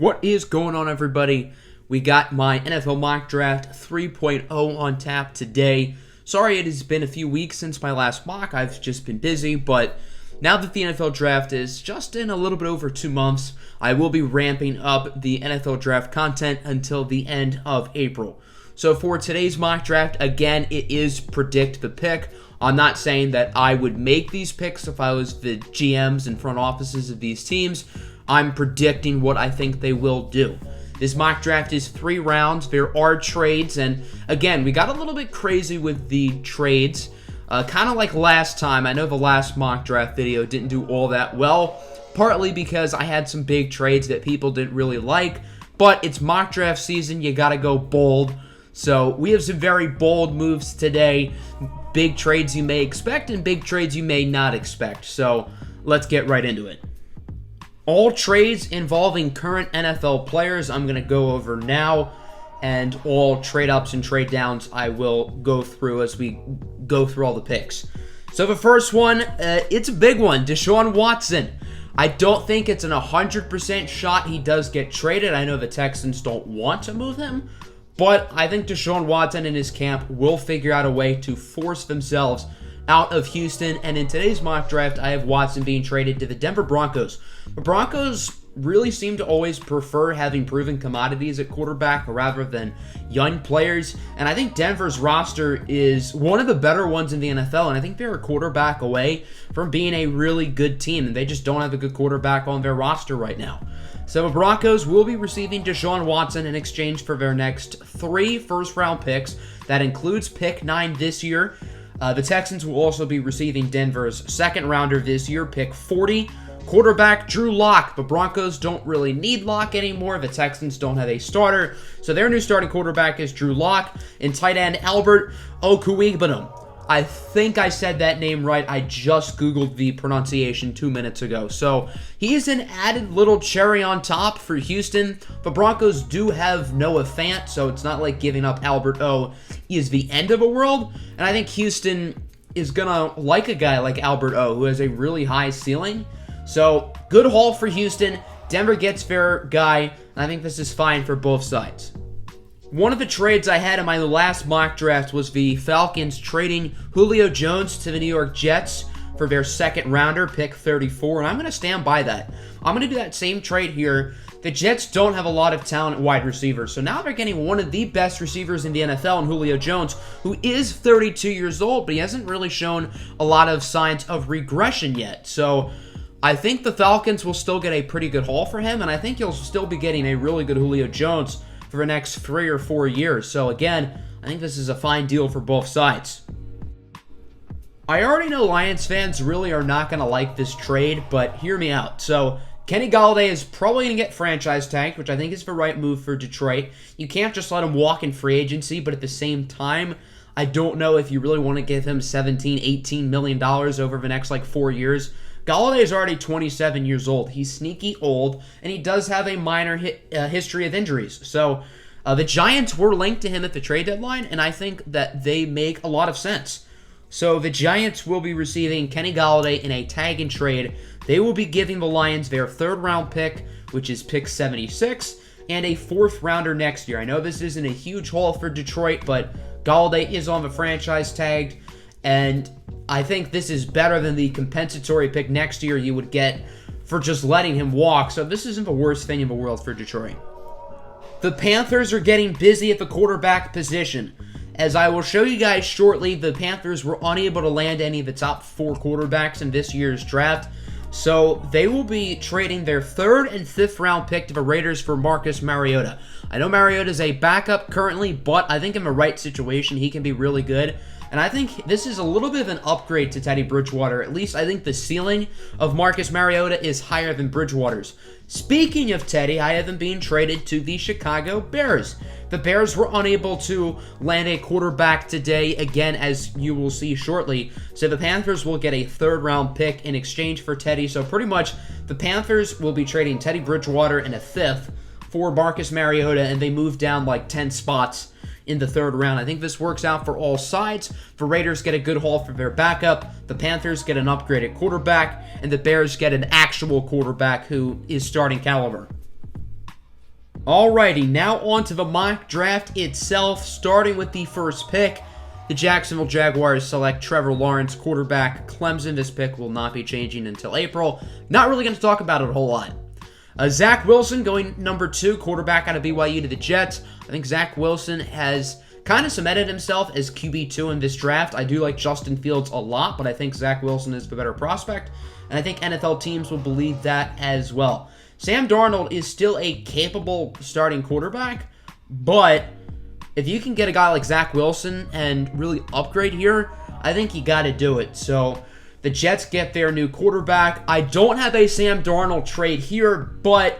What is going on, everybody? We got my NFL mock draft 3.0 on tap today. Sorry it has been a few weeks since my last mock. I've just been busy, but now that the NFL draft is just in a little bit over 2 months, I will be ramping up the NFL draft content until the end of April. So for today's mock draft, again, it is predict the pick. I'm not saying that I would make these picks if I was the GMs and front offices of these teams. I'm predicting what I think they will do. This mock draft is 3 rounds. There are trades, and again, we got a little bit crazy with the trades. Kind of like last time. I know the last mock draft video didn't do all that well, partly because I had some big trades that people didn't really like, but it's mock draft season. You got to go bold. So we have some very bold moves today. Big trades you may expect and big trades you may not expect. So let's get right into it. All trades involving current NFL players I'm going to go over now, and all trade ups and trade downs I will go through as we go through all the picks. So the first one, it's a big one, Deshaun Watson. I don't think it's an 100% shot he does get traded. I know the Texans don't want to move him, but I think Deshaun Watson and his camp will figure out a way to force themselves out of Houston. And in today's mock draft, I have Watson being traded to the Denver Broncos. The Broncos really seem to always prefer having proven commodities at quarterback rather than young players. And I think Denver's roster is one of the better ones in the NFL. And I think they're a quarterback away from being a really good team. And they just don't have a good quarterback on their roster right now. So the Broncos will be receiving Deshaun Watson in exchange for their next 3 first-round picks. That includes pick 9 this year. The Texans will also be receiving Denver's second-rounder this year, pick 40. Quarterback Drew Lock. The Broncos don't really need Lock anymore. The Texans don't have a starter. So their new starting quarterback is Drew Lock. And tight end Albert Okwuegbunam. I think I said that name right. I just Googled the pronunciation 2 minutes ago. So he's an added little cherry on top for Houston. The Broncos do have Noah Fant, so it's not like giving up Albert O is the end of the world. And I think Houston is going to like a guy like Albert O, who has a really high ceiling. So good haul for Houston. Denver gets their guy, and I think this is fine for both sides. One of the trades I had in my last mock draft was the Falcons trading Julio Jones to the New York Jets for their second rounder, pick 34, and I'm going to stand by that. I'm going to do that same trade here. The Jets don't have a lot of talent at wide receiver, so now they're getting one of the best receivers in the NFL in Julio Jones, who is 32 years old, but he hasn't really shown a lot of signs of regression yet. So I think the Falcons will still get a pretty good haul for him, and I think you'll still be getting a really good Julio Jones for the next 3 or 4 years. So again, I think this is a fine deal for both sides. I already know Lions fans really are not going to like this trade, but hear me out. So Kenny Golladay is probably going to get franchise tagged, which I think is the right move for Detroit. You can't just let him walk in free agency, but at the same time, I don't know if you really want to give him $17, $18 million over the next 4 years. Golladay is already 27 years old. He's sneaky old, and he does have a minor history of injuries. So the Giants were linked to him at the trade deadline, and I think that they make a lot of sense. So the Giants will be receiving Kenny Golladay in a tag and trade. They will be giving the Lions their 3rd round pick, which is pick 76, and a 4th rounder next year. I know this isn't a huge haul for Detroit, but Golladay is on the franchise tag, and I think this is better than the compensatory pick next year you would get for just letting him walk. So this isn't the worst thing in the world for Detroit. The Panthers are getting busy at the quarterback position. As I will show you guys shortly, the Panthers were unable to land any of the top 4 quarterbacks in this year's draft. So they will be trading their 3rd and 5th round pick to the Raiders for Marcus Mariota. I know Mariota is a backup currently, but I think in the right situation, he can be really good. And I think this is a little bit of an upgrade to Teddy Bridgewater. At least I think the ceiling of Marcus Mariota is higher than Bridgewater's. Speaking of Teddy, I have him being traded to the Chicago Bears. The Bears were unable to land a quarterback today, again, as you will see shortly. So the Panthers will get a 3rd round pick in exchange for Teddy. So pretty much the Panthers will be trading Teddy Bridgewater in a 5th for Marcus Mariota, and they move down 10 spots in the 3rd round. I think this works out for all sides. The Raiders get a good haul for their backup, the Panthers get an upgraded quarterback, and the Bears get an actual quarterback who is starting caliber. Alrighty, now on to the mock draft itself, starting with the first pick. The Jacksonville Jaguars select Trevor Lawrence, quarterback, Clemson. This pick will not be changing until April. Not really going to talk about it a whole lot. Zach Wilson going number 2, quarterback out of BYU to the Jets. I think Zach Wilson has kind of cemented himself as QB2 in this draft. I do like Justin Fields a lot, but I think Zach Wilson is the better prospect, and I think NFL teams will believe that as well. Sam Darnold is still a capable starting quarterback, but if you can get a guy like Zach Wilson and really upgrade here, I think you got to do it. So the Jets get their new quarterback. I don't have a Sam Darnold trade here, but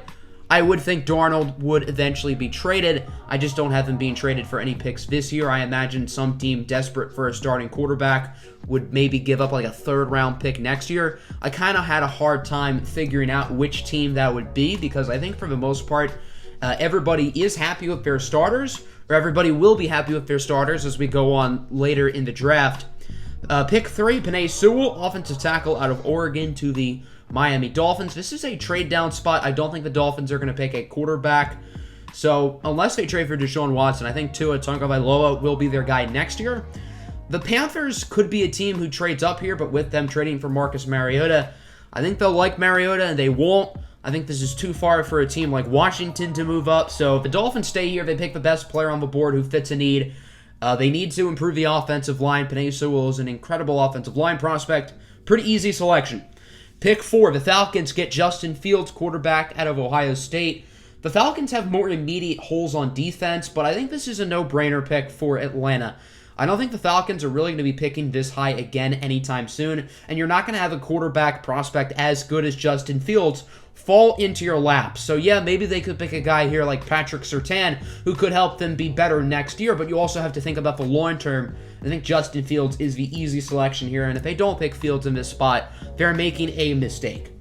I would think Darnold would eventually be traded. I just don't have him being traded for any picks this year. I imagine some team desperate for a starting quarterback would maybe give up like a third-round pick next year. I kind of had a hard time figuring out which team that would be because I think for the most part, everybody is happy with their starters, or everybody will be happy with their starters as we go on later in the draft. Pick 3, Penei Sewell, offensive tackle out of Oregon to the Miami Dolphins. This is a trade down spot. I don't think the Dolphins are going to pick a quarterback. So unless they trade for Deshaun Watson, I think Tua Tagovailoa will be their guy next year. The Panthers could be a team who trades up here, but with them trading for Marcus Mariota, I think they'll like Mariota and they won't. I think this is too far for a team like Washington to move up. So if the Dolphins stay here, they pick the best player on the board who fits a need. They need to improve the offensive line. Penei Sewell is an incredible offensive line prospect. Pretty easy selection. Pick 4, the Falcons get Justin Fields, quarterback out of Ohio State. The Falcons have more immediate holes on defense, but I think this is a no-brainer pick for Atlanta. I don't think the Falcons are really going to be picking this high again anytime soon, and you're not going to have a quarterback prospect as good as Justin Fields fall into your lap. So yeah, maybe they could pick a guy here like Patrick Surtain who could help them be better next year, but you also have to think about the long term. I think Justin Fields is the easy selection here, and if they don't pick Fields in this spot, they're making a mistake.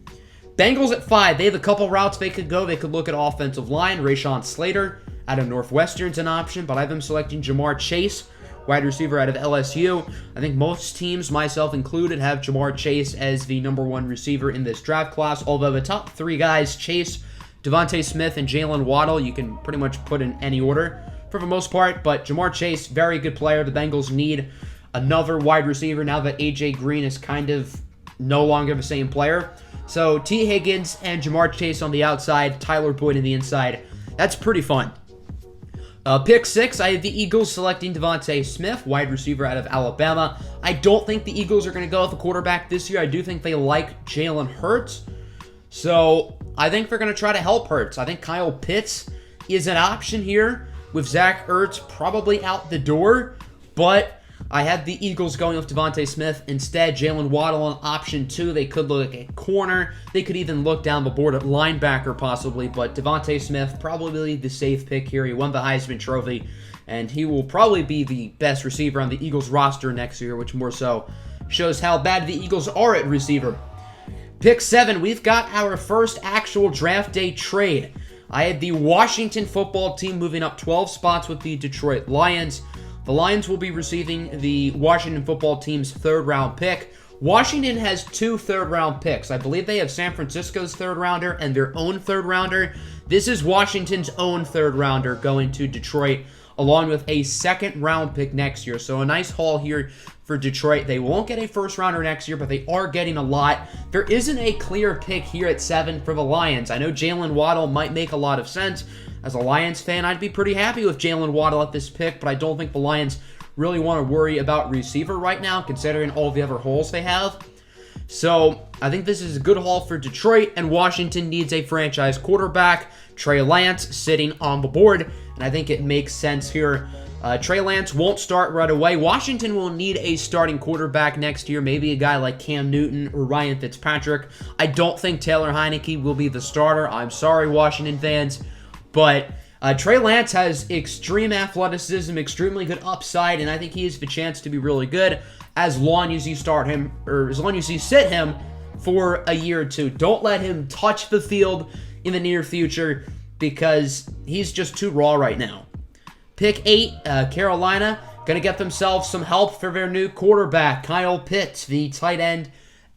Bengals at 5, they have a couple routes they could go. They could look at offensive line. Rashawn Slater out of Northwestern's an option, but I have them selecting Jamar Chase, wide receiver out of LSU. I think most teams, myself included, have Jamar Chase as the number 1 receiver in this draft class, although the top 3 guys, Chase, Devontae Smith, and Jalen Waddle, you can pretty much put in any order for the most part, but Jamar Chase, very good player. The Bengals need another wide receiver now that A.J. Green is kind of no longer the same player. So T. Higgins and Jamar Chase on the outside, Tyler Boyd on the inside. That's pretty fun. Pick 6, I have the Eagles selecting Devontae Smith, wide receiver out of Alabama. I don't think the Eagles are going to go with a quarterback this year. I do think they like Jalen Hurts. So I think they're going to try to help Hurts. I think Kyle Pitts is an option here with Zach Ertz probably out the door. But I had the Eagles going with Devontae Smith. Instead, Jalen Waddle on option 2. They could look at corner. They could even look down the board at linebacker possibly. But Devontae Smith, probably the safe pick here. He won the Heisman Trophy. And he will probably be the best receiver on the Eagles roster next year, which more so shows how bad the Eagles are at receiver. Pick 7, we've got our first actual draft day trade. I had the Washington football team moving up 12 spots with the Detroit Lions. The Lions will be receiving the Washington football team's 3rd round pick. Washington has 2 3rd-round picks. I believe they have San Francisco's 3rd rounder and their own 3rd rounder. This is Washington's own 3rd rounder going to Detroit, along with a 2nd round pick next year. So a nice haul here for Detroit. They won't get a 1st rounder next year, but they are getting a lot. There isn't a clear pick here at 7 for the Lions. I know Jalen Waddle might make a lot of sense. As a Lions fan, I'd be pretty happy with Jalen Waddle at this pick, but I don't think the Lions really want to worry about receiver right now, considering all the other holes they have. So I think this is a good haul for Detroit, and Washington needs a franchise quarterback. Trey Lance sitting on the board, and I think it makes sense here. Trey Lance won't start right away. Washington will need a starting quarterback next year, maybe a guy like Cam Newton or Ryan Fitzpatrick. I don't think Taylor Heineke will be the starter. I'm sorry, Washington fans. But Trey Lance has extreme athleticism, extremely good upside, and I think he has the chance to be really good as long as you start him, or as long as you sit him for a year or two. Don't let him touch the field in the near future because he's just too raw right now. Pick 8, Carolina, going to get themselves some help for their new quarterback, Kyle Pitts, the tight end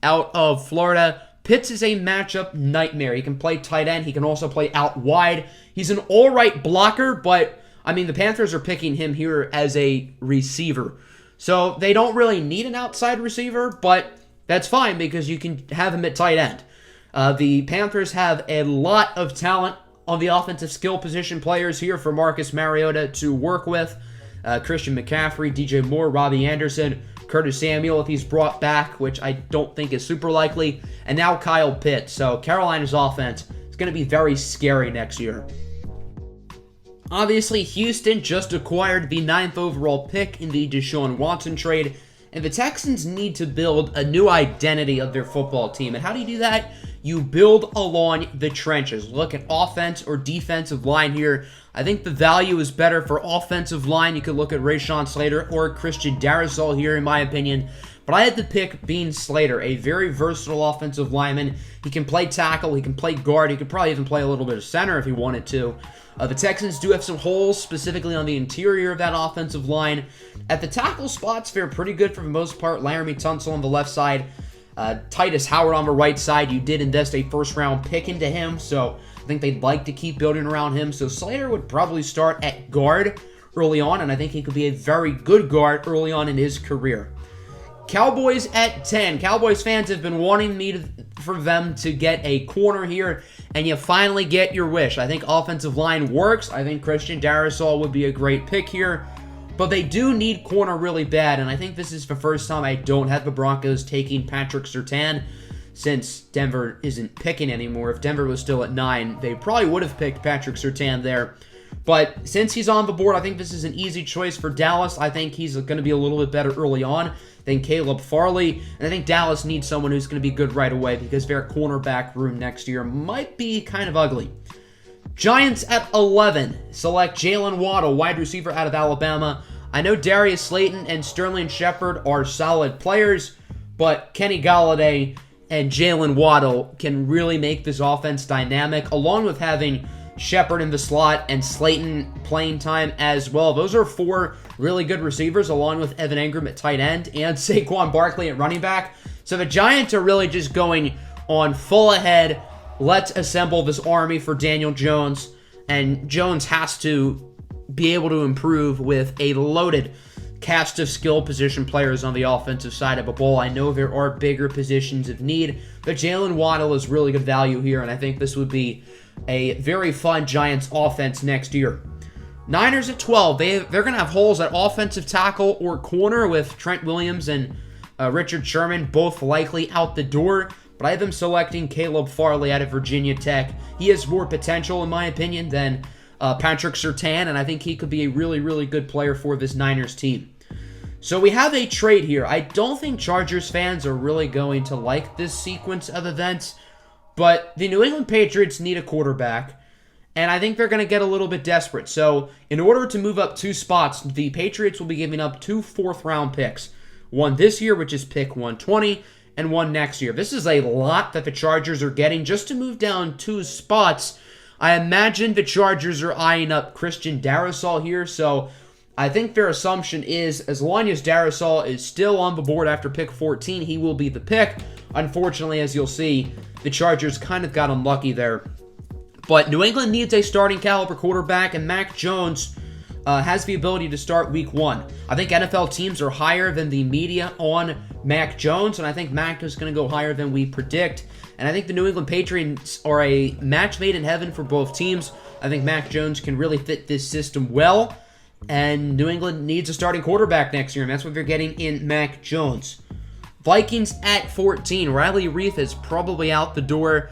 out of Florida. Pitts is a matchup nightmare. He can play tight end. He can also play out wide. He's an all-right blocker, but, I mean, the Panthers are picking him here as a receiver. So they don't really need an outside receiver, but that's fine because you can have him at tight end. The Panthers have a lot of talent on the offensive skill position players here for Marcus Mariota to work with. Christian McCaffrey, DJ Moore, Robbie Anderson, Curtis Samuel if he's brought back, which I don't think is super likely, and now Kyle Pitts. So Carolina's offense is going to be very scary next year. Obviously, Houston just acquired the 9th overall pick in the Deshaun Watson trade, and the Texans need to build a new identity of their football team. And how do you do that? You build along the trenches. Look at offense or defensive line here. I think the value is better for offensive line. You could look at Rashawn Slater or Christian Darrisaw here, in my opinion. But I had to pick Bean Slater, a very versatile offensive lineman. He can play tackle, he can play guard, he could probably even play a little bit of center if he wanted to. The Texans do have some holes, specifically on the interior of that offensive line. At the tackle spots, they're pretty good for the most part. Laramie Tunsil on the left side, Titus Howard on the right side. You did invest a first-round pick into him, so I think they'd like to keep building around him. So Slater would probably start at guard early on, and I think he could be a very good guard early on in his career. Cowboys at 10. Cowboys fans have been wanting for them to get a corner here, and you finally get your wish. I think offensive line works. I think Christian Darrisaw would be a great pick here, but they do need corner really bad, and I think this is the first time I don't have the Broncos taking Patrick Surtain since Denver isn't picking anymore. If Denver was still at 9, they probably would have picked Patrick Surtain there. But since he's on the board, I think this is an easy choice for Dallas. I think he's going to be a little bit better early on than Caleb Farley. And I think Dallas needs someone who's going to be good right away because their cornerback room next year might be kind of ugly. Giants at 11. Select Jalen Waddle, wide receiver out of Alabama. I know Darius Slayton and Sterling Shepard are solid players, but Kenny Golladay and Jalen Waddle can really make this offense dynamic, along with having Shepard in the slot and Slayton playing time as well. Those are 4 really good receivers, along with Evan Engram at tight end and Saquon Barkley at running back. So the Giants are really just going on full ahead. Let's assemble this army for Daniel Jones, and Jones has to be able to improve with a loaded cast of skill position players on the offensive side of the ball. I know there are bigger positions of need, but Jalen Waddle is really good value here, and I think this would be a very fun Giants offense next year. Niners at 12. They're going to have holes at offensive tackle or corner with Trent Williams and Richard Sherman both likely out the door, but I have them selecting Caleb Farley out of Virginia Tech. He has more potential, in my opinion, than Patrick Surtain, and I think he could be a really, really good player for this Niners team. So we have a trade here. I don't think Chargers fans are really going to like this sequence of events, but the New England Patriots need a quarterback, and I think they're going to get a little bit desperate. So in order to move up 2 spots, the Patriots will be giving up 2 fourth-round picks. One this year, which is pick 120, and one next year. This is a lot that the Chargers are getting just to move down 2 spots. I imagine the Chargers are eyeing up Christian Darrisaw here, so I think their assumption is as long as Darrisaw is still on the board after pick 14, he will be the pick. Unfortunately, as you'll see, the Chargers kind of got unlucky there. But New England needs a starting caliber quarterback, and Mac Jones has the ability to start week 1. I think NFL teams are higher than the media on Mac Jones, and I think Mac is going to go higher than we predict. And I think the New England Patriots are a match made in heaven for both teams. I think Mac Jones can really fit this system well, and New England needs a starting quarterback next year, and that's what they're getting in Mac Jones. Vikings at 14. Riley Reiff is probably out the door.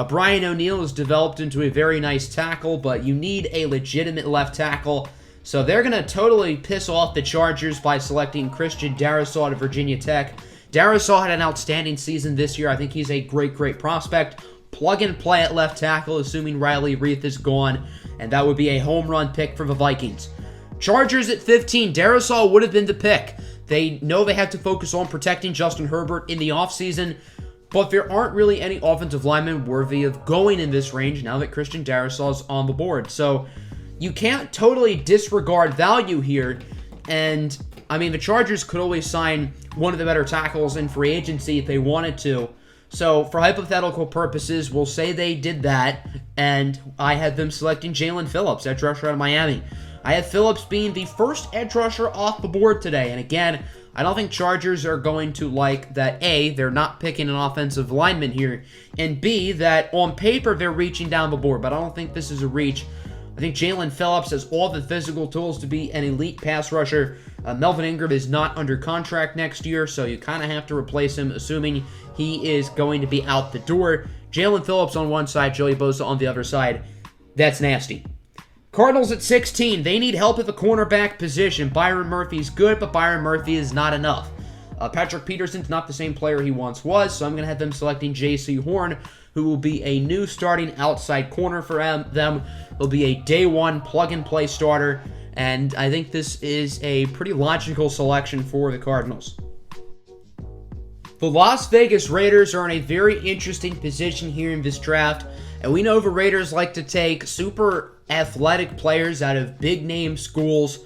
Brian O'Neill has developed into a very nice tackle, but you need a legitimate left tackle. So they're going to totally piss off the Chargers by selecting Christian Darrisaw out of Virginia Tech. Darrisaw had an outstanding season this year. I think he's a great, great prospect. Plug and play at left tackle, assuming Riley Reiff is gone, and that would be a home run pick for the Vikings. Chargers at 15. Darrisaw would have been the pick. They know they have to focus on protecting Justin Herbert in the offseason, but there aren't really any offensive linemen worthy of going in this range now that Christian Darrisaw is on the board. So you can't totally disregard value here, and I mean, the Chargers could always sign one of the better tackles in free agency if they wanted to, So for hypothetical purposes, we'll say they did that, and I had them selecting Jalen Phillips, edge rusher out of Miami. I have Phillips being the first edge rusher off the board today, and again, I don't think Chargers are going to like that, A, they're not picking an offensive lineman here, and B, that on paper they're reaching down the board, but I don't think this is a reach. I think Jalen Phillips has all the physical tools to be an elite pass rusher. Melvin Ingram is not under contract next year, so you kind of have to replace him, assuming he is going to be out the door. Jalen Phillips on one side, Joey Bosa on the other side. That's nasty. Cardinals at 16. They need help at the cornerback position. Byron Murphy's good, but Byron Murphy is not enough. Patrick Peterson's not the same player he once was, so I'm going to have them selecting J.C. Horn, who will be a new starting outside corner for them. He'll be a day one plug-and-play starter, and I think this is a pretty logical selection for the Cardinals. The Las Vegas Raiders are in a very interesting position here in this draft, and we know the Raiders like to take super athletic players out of big-name schools,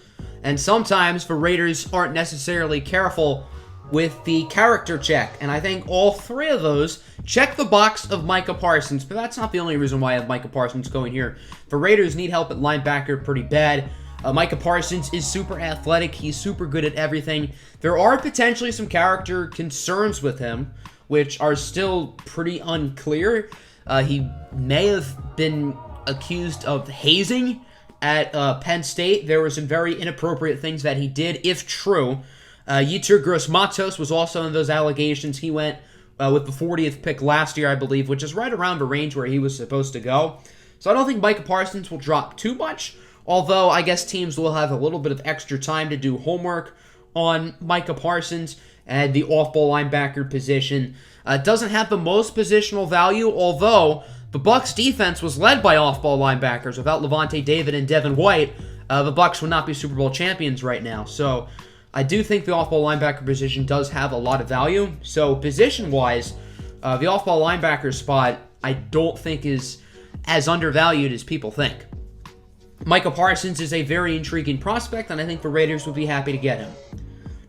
and sometimes the Raiders aren't necessarily careful with the character check, and I think all three of those check the box of Micah Parsons, but that's not the only reason why I have Micah Parsons going here. The Raiders need help at linebacker pretty bad. Micah Parsons is super athletic. He's super good at everything. There are potentially some character concerns with him, which are still pretty unclear. He may have been accused of hazing at Penn State. There were some very inappropriate things that he did, if true. Yetur Gross-Matos was also in those allegations. He went with the 40th pick last year, I believe, which is right around the range where he was supposed to go. So I don't think Micah Parsons will drop too much, although I guess teams will have a little bit of extra time to do homework on Micah Parsons and the off-ball linebacker position. Doesn't have the most positional value, although the Bucs defense was led by off-ball linebackers. Without Levante David and Devin White, the Bucs would not be Super Bowl champions right now. So I do think the off-ball linebacker position does have a lot of value. So position-wise, the off-ball linebacker spot I don't think is as undervalued as people think. Micah Parsons is a very intriguing prospect, and I think the Raiders would be happy to get him.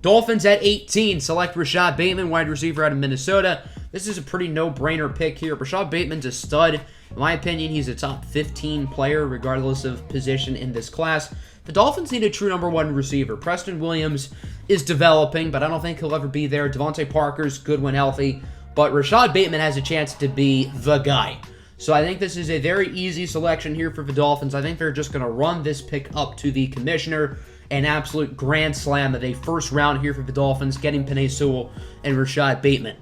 Dolphins at 18 select Rashad Bateman, wide receiver out of Minnesota. This is a pretty no-brainer pick here. Rashad Bateman's a stud. In my opinion, he's a top 15 player, regardless of position in this class. The Dolphins need a true number one receiver. Preston Williams is developing, but I don't think he'll ever be there. Devontae Parker's good when healthy, but Rashad Bateman has a chance to be the guy. So I think this is a very easy selection here for the Dolphins. I think they're just going to run this pick up to the commissioner. An absolute grand slam of a first round here for the Dolphins, getting Penei Sewell and Rashad Bateman.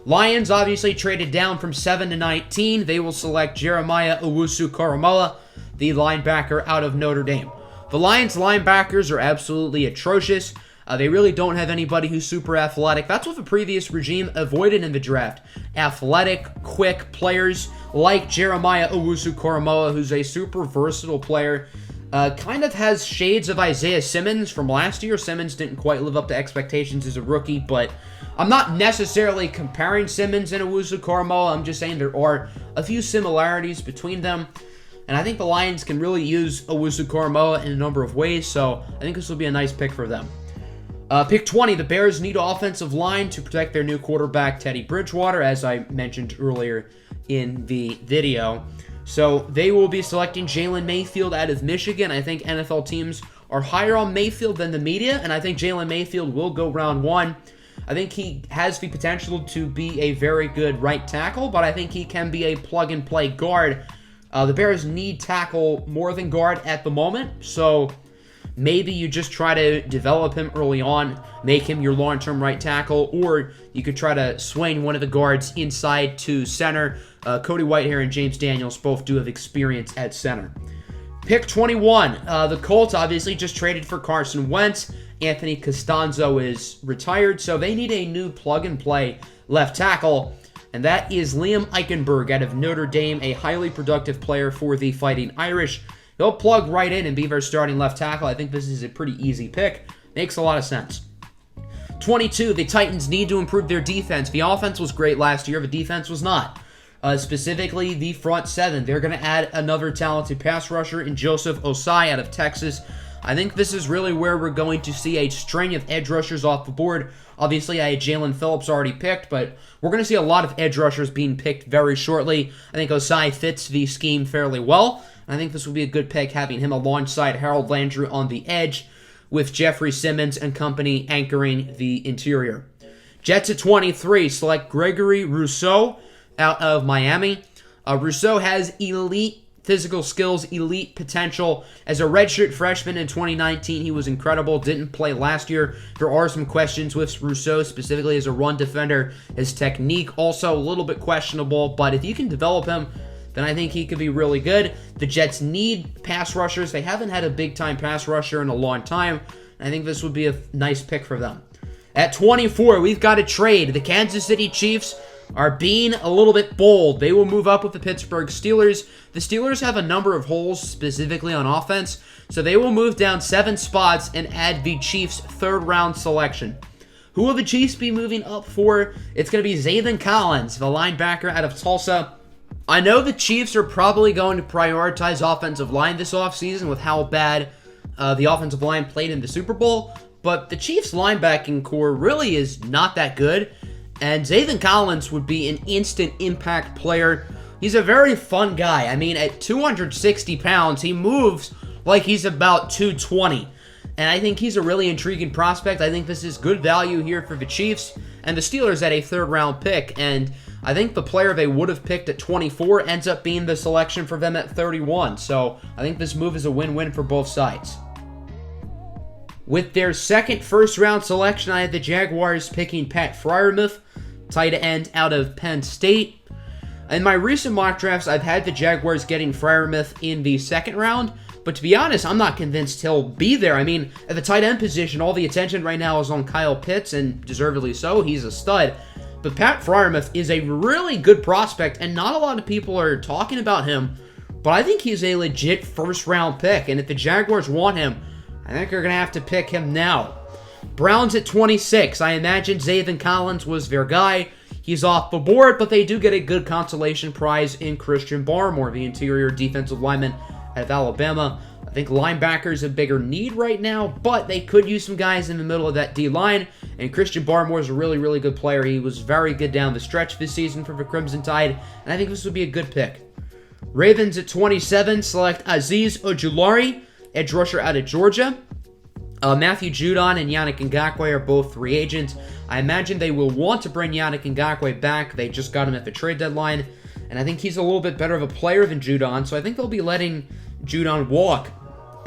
Lions obviously traded down from 7 to 19. They will select Jeremiah Owusu-Koramoah, the linebacker out of Notre Dame. The Lions linebackers are absolutely atrocious. They really don't have anybody who's super athletic. That's what the previous regime avoided in the draft. Athletic, quick players like Jeremiah Owusu-Koramoah, who's a super versatile player. Kind of has shades of Isaiah Simmons from last year. Simmons didn't quite live up to expectations as a rookie, but I'm not necessarily comparing Simmons and Owusu-Koramoah. I'm just saying there are a few similarities between them. And I think the Lions can really use Owusu-Koramoah in a number of ways, so I think this will be a nice pick for them. Pick 20, the Bears need offensive line to protect their new quarterback, Teddy Bridgewater, as I mentioned earlier in the video. So they will be selecting Jalen Mayfield out of Michigan. I think NFL teams are higher on Mayfield than the media, and I think Jalen Mayfield will go round one. I think he has the potential to be a very good right tackle, but I think he can be a plug-and-play guard. The Bears need tackle more than guard at the moment, so maybe you just try to develop him early on, make him your long-term right tackle, or you could try to swing one of the guards inside to center. Cody Whitehair and James Daniels both do have experience at center. Pick 21, the Colts obviously just traded for Carson Wentz. Anthony Costanzo is retired, so they need a new plug-and-play left tackle, and that is Liam Eichenberg out of Notre Dame, a highly productive player for the Fighting Irish. He'll plug right in and be their starting left tackle. I think this is a pretty easy pick. Makes a lot of sense. 22, the Titans need to improve their defense. The offense was great last year. The defense was not. Specifically, the front seven. They're going to add another talented pass rusher in Joseph Osai out of Texas. I think this is really where we're going to see a string of edge rushers off the board. Obviously, I had Jalen Phillips already picked, but we're going to see a lot of edge rushers being picked very shortly. I think Osai fits the scheme fairly well. I think this will be a good pick, having him alongside Harold Landry on the edge, with Jeffrey Simmons and company anchoring the interior. Jets at 23 select Gregory Rousseau out of Miami. Rousseau has elite physical skills, elite potential. As a redshirt freshman in 2019, he was incredible. Didn't play last year. There are some questions with Rousseau, specifically as a run defender. His technique also a little bit questionable, but if you can develop him, then I think he could be really good. The Jets need pass rushers. They haven't had a big-time pass rusher in a long time. I think this would be a nice pick for them. At 24, we've got a trade. The Kansas City Chiefs are being a little bit bold. They will move up with the Pittsburgh Steelers. The Steelers have a number of holes, specifically on offense, so they will move down 7 spots and add the Chiefs' third-round selection. Who will the Chiefs be moving up for? It's going to be Zaven Collins, the linebacker out of Tulsa. I know the Chiefs are probably going to prioritize offensive line this offseason with how bad the offensive line played in the Super Bowl, but the Chiefs' linebacking core really is not that good, and Zaven Collins would be an instant impact player. He's a very fun guy. I mean, at 260 pounds, he moves like he's about 220, and I think he's a really intriguing prospect. I think this is good value here for the Chiefs, and the Steelers at a third-round pick, and I think the player they would have picked at 24 ends up being the selection for them at 31. So I think this move is a win-win for both sides. With their second first-round selection, I had the Jaguars picking Pat Freiermuth, tight end out of Penn State. In my recent mock drafts, I've had the Jaguars getting Freiermuth in the second round, but to be honest, I'm not convinced he'll be there. I mean, at the tight end position, all the attention right now is on Kyle Pitts, and deservedly so. He's a stud. But Pat Freiermuth is a really good prospect, and not a lot of people are talking about him, but I think he's a legit first-round pick, and if the Jaguars want him, I think they're going to have to pick him now. Browns at 26. I imagine Zaven Collins was their guy. He's off the board, but they do get a good consolation prize in Christian Barmore, the interior defensive lineman out of Alabama. I think linebackers a bigger need right now, but they could use some guys in the middle of that D-line, and Christian Barmore is a really, really good player. He was very good down the stretch this season for the Crimson Tide, and I think this would be a good pick. Ravens at 27 select Azeez Ojulari, edge rusher out of Georgia. Matthew Judon and Yannick Ngakoue are both free agents. I imagine they will want to bring Yannick Ngakoue back. They just got him at the trade deadline, and I think he's a little bit better of a player than Judon, so I think they'll be letting Judon walk.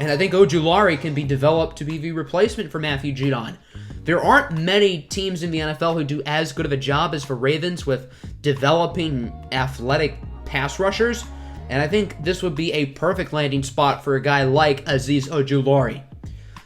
And I think Ojulari can be developed to be the replacement for Matthew Judon. There aren't many teams in the NFL who do as good of a job as the Ravens with developing athletic pass rushers, and I think this would be a perfect landing spot for a guy like Azeez Ojulari.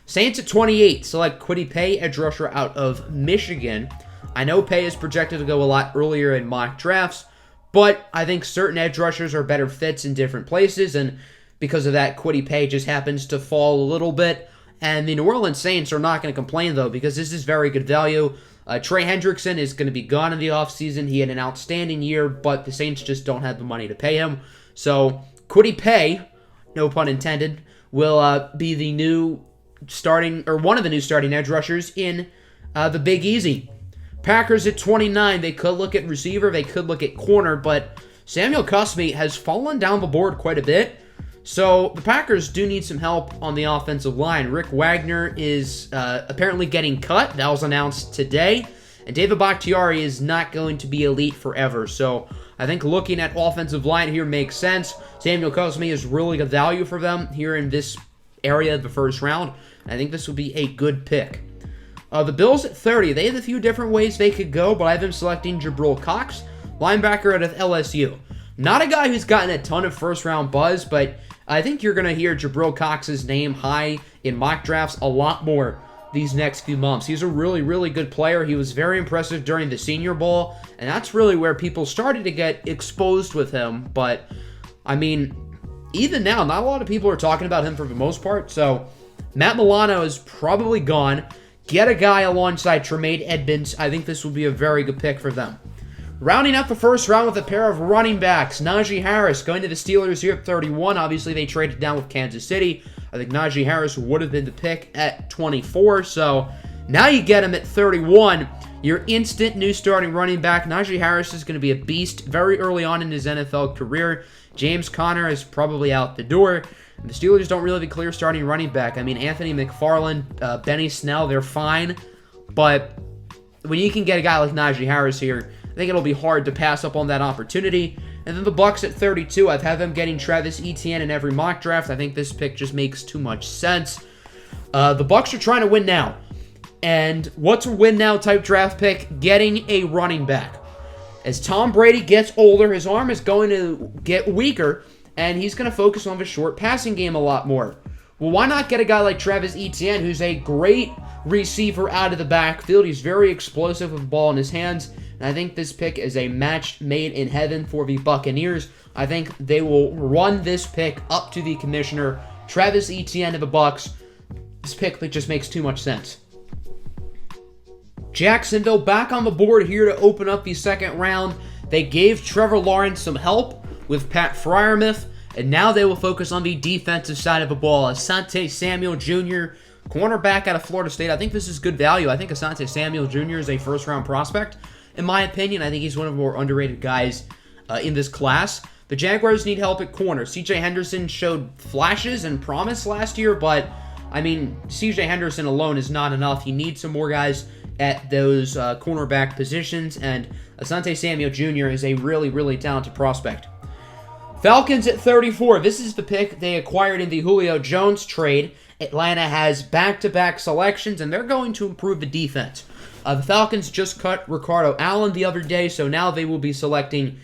Saints at 28 select Kwity Paye, edge rusher out of Michigan. I know Paye is projected to go a lot earlier in mock drafts, but I think certain edge rushers are better fits in different places, and because of that, Kwity Paye just happens to fall a little bit. And the New Orleans Saints are not going to complain, though, because this is very good value. Trey Hendrickson is going to be gone in the offseason. He had an outstanding year, but the Saints just don't have the money to pay him. So Kwity Paye, no pun intended, will be the new starting, or one of the new starting edge rushers in the Big Easy. Packers at 29. They could look at receiver. They could look at corner, but Samuel Cosmi has fallen down the board quite a bit. So the Packers do need some help on the offensive line. Rick Wagner is apparently getting cut. That was announced today. And David Bakhtiari is not going to be elite forever. So I think looking at offensive line here makes sense. Samuel Cosmi is really good value for them here in this area of the first round. I think this would be a good pick. The Bills at 30. They have a few different ways they could go, but I have them selecting Jabril Cox, linebacker out of LSU. Not a guy who's gotten a ton of first-round buzz, but I think you're going to hear Jabril Cox's name high in mock drafts a lot more these next few months. He's a really, really good player. He was very impressive during the Senior Bowl, and that's really where people started to get exposed with him. But, I mean, even now, not a lot of people are talking about him for the most part, so Matt Milano is probably gone. Get a guy alongside Tremaine Edmonds. I think this will be a very good pick for them. Rounding up the first round with a pair of running backs. Najee Harris going to the Steelers here at 31. Obviously, they traded down with Kansas City. I think Najee Harris would have been the pick at 24. So now you get him at 31. Your instant new starting running back. Najee Harris is going to be a beast very early on in his NFL career. James Conner is probably out the door. The Steelers don't really have a clear starting running back. I mean, Anthony McFarland, Benny Snell, they're fine. But when you can get a guy like Najee Harris here, I think it'll be hard to pass up on that opportunity. And then the Bucs at 32. I've had them getting Travis Etienne in every mock draft. I think this pick just makes too much sense. The Bucs are trying to win now. And what's a win now type draft pick? Getting a running back. As Tom Brady gets older, his arm is going to get weaker, and he's going to focus on the short passing game a lot more. Well, why not get a guy like Travis Etienne, who's a great receiver out of the backfield? He's very explosive with the ball in his hands, and I think this pick is a match made in heaven for the Buccaneers. I think they will run this pick up to the commissioner. Travis Etienne of the Bucs. This pick just makes too much sense. Jacksonville back on the board here to open up the second round. They gave Trevor Lawrence some help with Pat Freiermuth, and now they will focus on the defensive side of the ball. Asante Samuel Jr., cornerback out of Florida State. I think this is good value. I think Asante Samuel Jr. is a first-round prospect. In my opinion, I think he's one of the more underrated guys in this class. The Jaguars need help at corner. C.J. Henderson showed flashes and promise last year, but, I mean, C.J. Henderson alone is not enough. You need some more guys at those cornerback positions, and Asante Samuel Jr. is a really, really talented prospect. Falcons at 34. This is the pick they acquired in the Julio Jones trade. Atlanta has back-to-back selections, and they're going to improve the defense. The Falcons just cut Ricardo Allen the other day, so now they will be selecting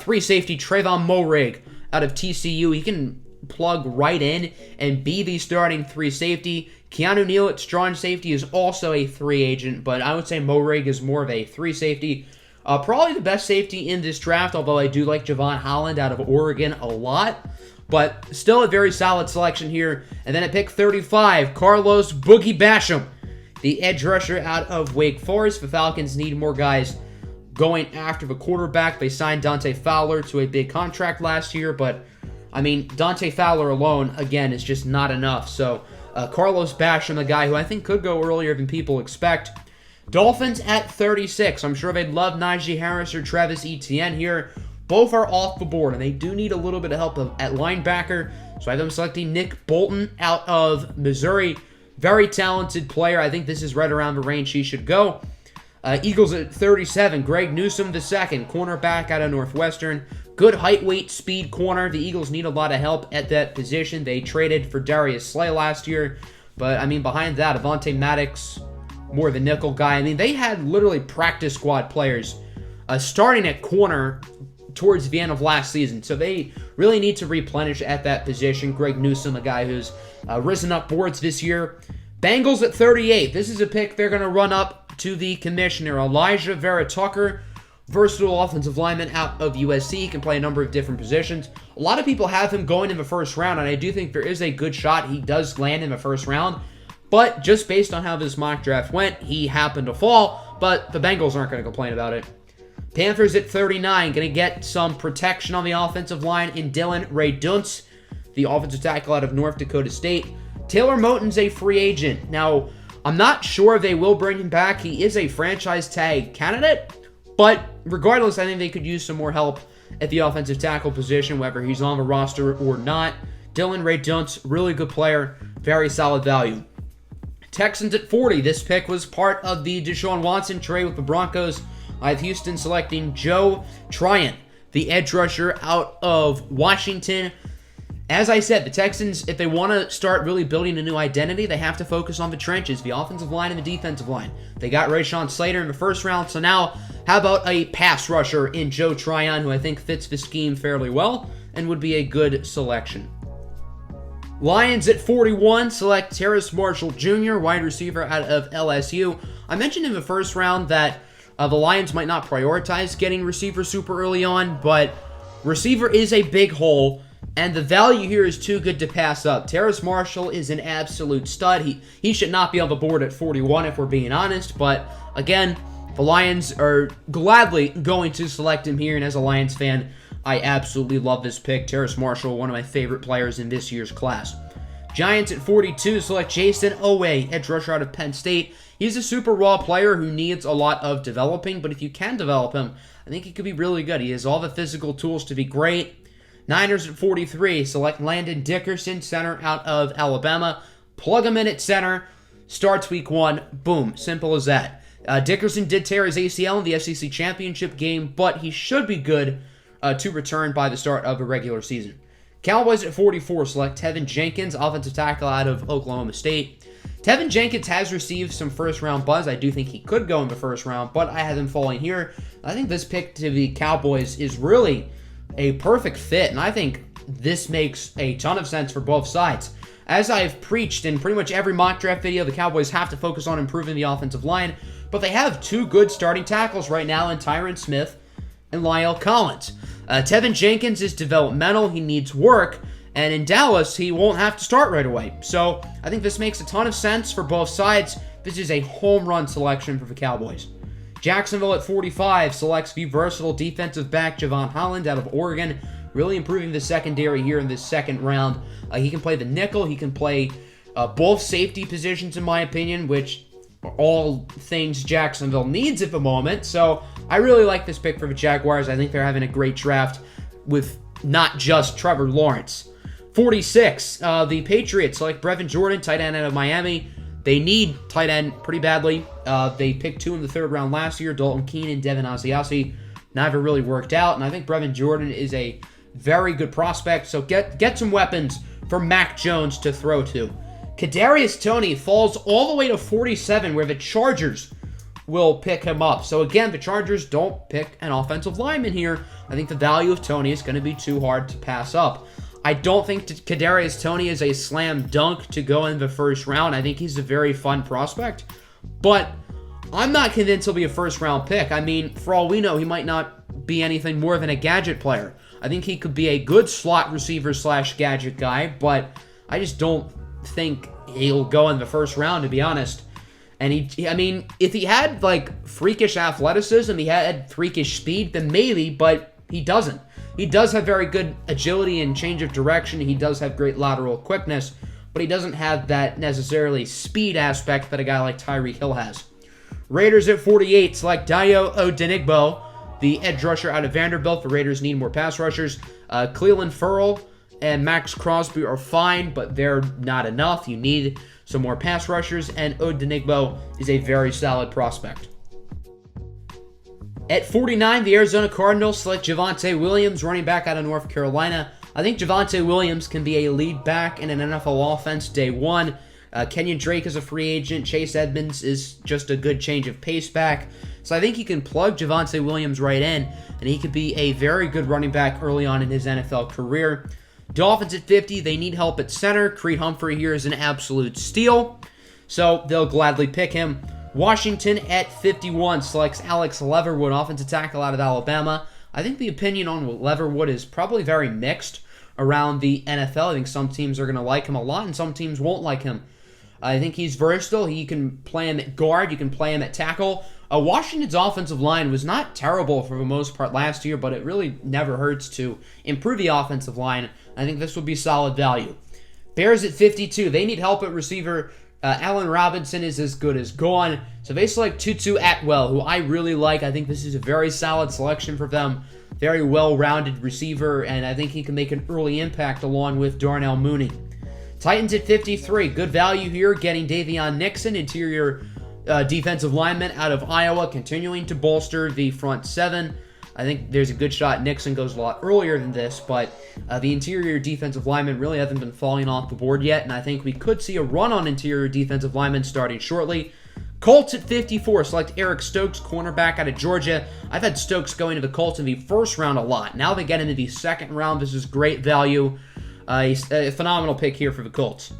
free safety Trayvon Moehrig out of TCU. He can plug right in and be the starting free safety. Keanu Neal at strong safety is also a free agent, but I would say Moehrig is more of a free safety. Probably the best safety in this draft, although I do like Javon Holland out of Oregon a lot. But still a very solid selection here. And then at pick 35, Carlos Boogie Basham, the edge rusher out of Wake Forest. The Falcons need more guys going after the quarterback. They signed Dante Fowler to a big contract last year, but, I mean, Dante Fowler alone, again, is just not enough. So, Carlos Basham, the guy who I think could go earlier than people expect. Dolphins at 36. I'm sure they'd love Najee Harris or Travis Etienne here. Both are off the board, and they do need a little bit of help at linebacker. So I have them selecting Nick Bolton out of Missouri. Very talented player. I think this is right around the range he should go. Eagles at 37. Greg Newsome II, cornerback out of Northwestern. Good height, weight, speed corner. The Eagles need a lot of help at that position. They traded for Darius Slay last year. But, I mean, behind that, Avonte Maddox, more of a nickel guy. I mean, they had literally practice squad players starting at corner towards the end of last season. So they really need to replenish at that position. Greg Newsome, a guy who's risen up boards this year. Bengals at 38. This is a pick they're going to run up to the commissioner. Elijah Vera Tucker, versatile offensive lineman out of USC. He can play a number of different positions. A lot of people have him going in the first round, and I do think there is a good shot he does land in the first round. But just based on how this mock draft went, he happened to fall, but the Bengals aren't going to complain about it. Panthers at 39, going to get some protection on the offensive line in Dylan Ray-Duntz, the offensive tackle out of North Dakota State. Taylor Moton's a free agent. Now, I'm not sure if they will bring him back. He is a franchise tag candidate, but regardless, I think they could use some more help at the offensive tackle position, whether he's on the roster or not. Dylan Ray-Duntz, really good player, very solid value. Texans at 40. This pick was part of the Deshaun Watson trade with the Broncos. I have Houston selecting Joe Tryon, the edge rusher out of Washington. As I said, the Texans, if they want to start really building a new identity, they have to focus on the trenches, the offensive line and the defensive line. They got Rashawn Slater in the first round, so now how about a pass rusher in Joe Tryon, who I think fits the scheme fairly well and would be a good selection. Lions at 41 select Terrace Marshall Jr., wide receiver out of LSU. I mentioned in the first round that the Lions might not prioritize getting receiver super early on, but receiver is a big hole, and the value here is too good to pass up. Terrace Marshall is an absolute stud. He should not be on the board at 41 if we're being honest, but again, the Lions are gladly going to select him here, and as a Lions fan, I absolutely love this pick. Terrace Marshall, one of my favorite players in this year's class. Giants at 42 select Jason Owe, edge rusher out of Penn State. He's a super raw player who needs a lot of developing, but if you can develop him, I think he could be really good. He has all the physical tools to be great. Niners at 43 select Landon Dickerson, center out of Alabama. Plug him in at center. Starts week 1. Boom. Simple as that. Dickerson did tear his ACL in the SEC championship game, but he should be good to return by the start of a regular season. Cowboys at 44 select Tevin Jenkins, offensive tackle out of Oklahoma State. Tevin Jenkins has received some first-round buzz. I do think he could go in the first round, but I have him falling here. I think this pick to the Cowboys is really a perfect fit, and I think this makes a ton of sense for both sides. As I've preached in pretty much every mock draft video, the Cowboys have to focus on improving the offensive line, but they have 2 good starting tackles right now in Tyron Smith and Lyle Collins. Tevin Jenkins is developmental. He needs work, and in Dallas, he won't have to start right away. So I think this makes a ton of sense for both sides. This is a home run selection for the Cowboys. Jacksonville at 45 selects the versatile defensive back Javon Holland out of Oregon, really improving the secondary here in this second round. He can play the nickel. He can play both safety positions, in my opinion, which are all things Jacksonville needs at the moment. So I really like this pick for the Jaguars. I think they're having a great draft with not just Trevor Lawrence. 46, the Patriots select Brevin Jordan, tight end out of Miami. They need tight end pretty badly. They picked 2 in the 3rd round last year, Dalton Keene and Devin Asiasi. Never really worked out, and I think Brevin Jordan is a very good prospect, so get some weapons for Mac Jones to throw to. Kadarius Toney falls all the way to 47, where the Chargers will pick him up. So again, the Chargers don't pick an offensive lineman here. I think the value of Toney is going to be too hard to pass up. I don't think Kadarius Toney is a slam dunk to go in the first round. I think he's a very fun prospect, but I'm not convinced he'll be a first-round pick. I mean, for all we know, he might not be anything more than a gadget player. I think he could be a good slot receiver / gadget guy, but I just don't think he'll go in the first round, to be honest. And if he had like freakish athleticism, he had freakish speed, then maybe, but he doesn't. He does have very good agility and change of direction. He does have great lateral quickness, but he doesn't have that necessarily speed aspect that a guy like Tyreek Hill has. Raiders at 48 select Dayo Odenigbo, the edge rusher out of Vanderbilt. The Raiders need more pass rushers. Cleveland Ferrell and Max Crosby are fine, but they're not enough. You need some more pass rushers, and Odenigbo is a very solid prospect. At 49, the Arizona Cardinals select Javonte Williams, running back out of North Carolina. I think Javonte Williams can be a lead back in an NFL offense day one. Kenyon Drake is a free agent. Chase Edmonds is just a good change of pace back. So I think he can plug Javonte Williams right in, and he could be a very good running back early on in his NFL career. Dolphins at 50, they need help at center. Creed Humphrey here is an absolute steal, so they'll gladly pick him. Washington at 51 selects Alex Leatherwood, offensive tackle out of Alabama. I think the opinion on Leatherwood is probably very mixed around the NFL. I think some teams are going to like him a lot, and some teams won't like him. I think he's versatile. He can play him at guard. You can play him at tackle. Washington's offensive line was not terrible for the most part last year, but it really never hurts to improve the offensive line. I think this would be solid value. Bears at 52. They need help at receiver. Allen Robinson is as good as gone. So they select Tutu Atwell, who I really like. I think this is a very solid selection for them. Very well-rounded receiver, and I think he can make an early impact along with Darnell Mooney. Titans at 53. Good value here, getting Davion Nixon, interior defensive lineman out of Iowa, continuing to bolster the front seven. I think there's a good shot Nixon goes a lot earlier than this, but the interior defensive linemen really haven't been falling off the board yet, and I think we could see a run on interior defensive linemen starting shortly. Colts at 54 select Eric Stokes, cornerback out of Georgia. I've had Stokes going to the Colts in the first round a lot. Now they get into the second round. This is great value. He's a phenomenal pick here for the Colts.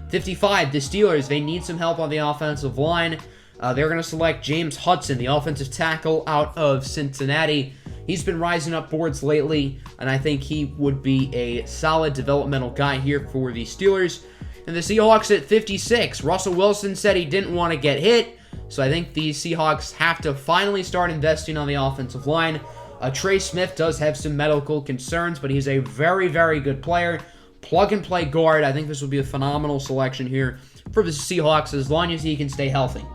55, the Steelers, they need some help on the offensive line. They're going to select James Hudson, the offensive tackle out of Cincinnati. He's been rising up boards lately, and I think he would be a solid developmental guy here for the Steelers. And the Seahawks at 56. Russell Wilson said he didn't want to get hit, so I think the Seahawks have to finally start investing on the offensive line. Trey Smith does have some medical concerns, but he's a very, very good player. plug-and-play guard. I think this would be a phenomenal selection here for the Seahawks as long as he can stay healthy.